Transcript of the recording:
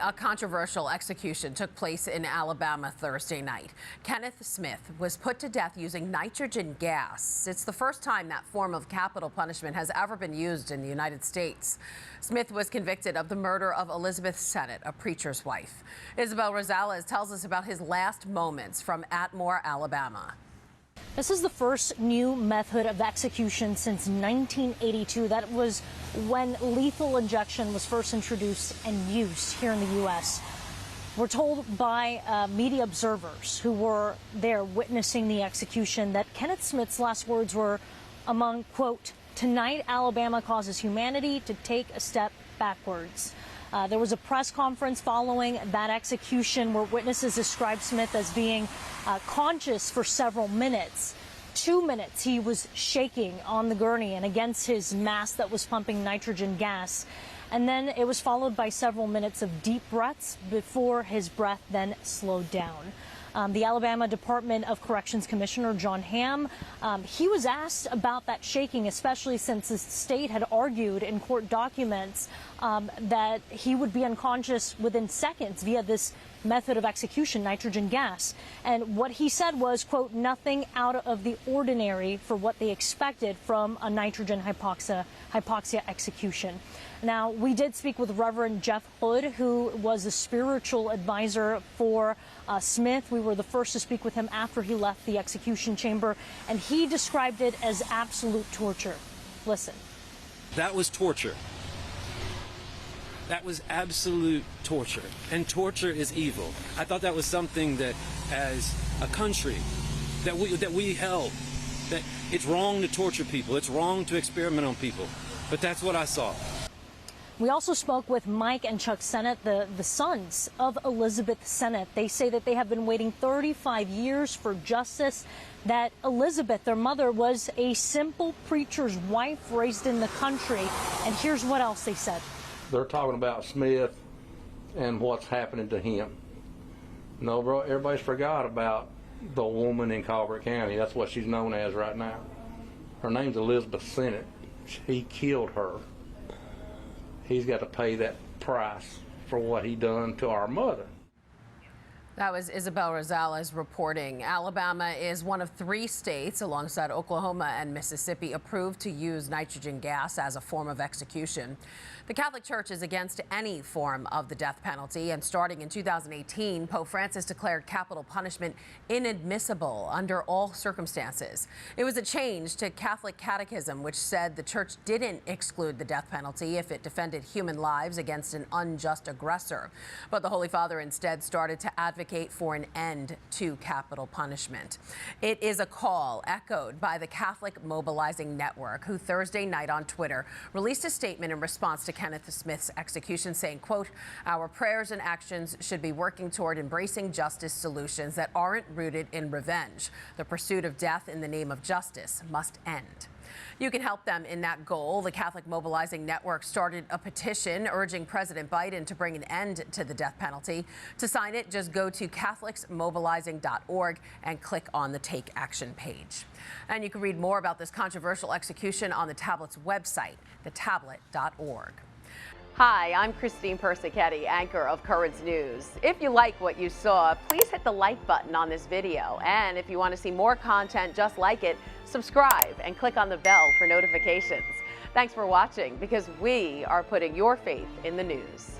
A controversial execution took place in Alabama Thursday night. Kenneth Smith was put to death using nitrogen gas. It's the first time that form of capital punishment has ever been used in the United States. Smith was convicted of the murder of Elizabeth Sennett, a preacher's wife. Isabel Rosales tells us about his last moments from Atmore, Alabama. This is the first new method of execution since 1982. That was when lethal injection was first introduced and used here in the U.S. We're told by media observers who were there witnessing the execution that Kenneth Smith's last words were among, quote, "Tonight Alabama causes humanity to take a step backwards." There was a press conference following that execution where witnesses described Smith as being conscious for several minutes. 2 minutes he was shaking on the gurney and against his mask that was pumping nitrogen gas. And then it was followed by several minutes of deep breaths before his breath then slowed down. The Alabama Department of Corrections Commissioner John Hamm, he was asked about that shaking, especially since the state had argued in court documents that he would be unconscious within seconds via this method of execution, nitrogen gas. And what he said was, quote, "nothing out of the ordinary for what they expected from a nitrogen hypoxia execution." Now, we did speak with Reverend Jeff Hood, who was a spiritual advisor for Smith. We were the first to speak with him after he left the execution chamber, and he described it as absolute torture. Listen. That was torture. That was absolute torture, and torture is evil. I thought that was something that, as a country, that we held, that it's wrong to torture people, it's wrong to experiment on people, but that's what I saw. We also spoke with Mike and Chuck Sennett, the sons of Elizabeth Sennett. They say that they have been waiting 35 years for justice, that Elizabeth, their mother, was a simple preacher's wife raised in the country. And here's what else they said. They're talking about Smith and what's happening to him. No, bro, everybody's forgot about the woman in Colbert County. That's what she's known as right now. Her name's Elizabeth Sennett. He killed her. He's got to pay that price for what he done to our mother. That was Isabel Rosales reporting. Alabama is one of 3 states, alongside Oklahoma and Mississippi, approved to use nitrogen gas as a form of execution. The Catholic Church is against any form of the death penalty, and starting in 2018, Pope Francis declared capital punishment inadmissible under all circumstances. It was a change to Catholic catechism, which said the church didn't exclude the death penalty if it defended human lives against an unjust aggressor. But the Holy Father instead started to advocate for an end to capital punishment. It is a call echoed by the Catholic Mobilizing Network, who Thursday night on Twitter released a statement in response to Kenneth Smith's execution, saying, quote, "Our prayers and actions should be working toward embracing justice solutions that aren't rooted in revenge. The pursuit of death in the name of justice must end." You can help them in that goal. The Catholic Mobilizing Network started a petition urging President Biden to bring an end to the death penalty. To sign it, just go to catholicsmobilizing.org and click on the Take Action page. And you can read more about this controversial execution on the Tablet's website, thetablet.org. Hi, I'm Christine Persichetti, anchor of Currents News. If you like what you saw, please hit the like button on this video. And if you want to see more content just like it, subscribe and click on the bell for notifications. Thanks for watching, because we are putting your faith in the news.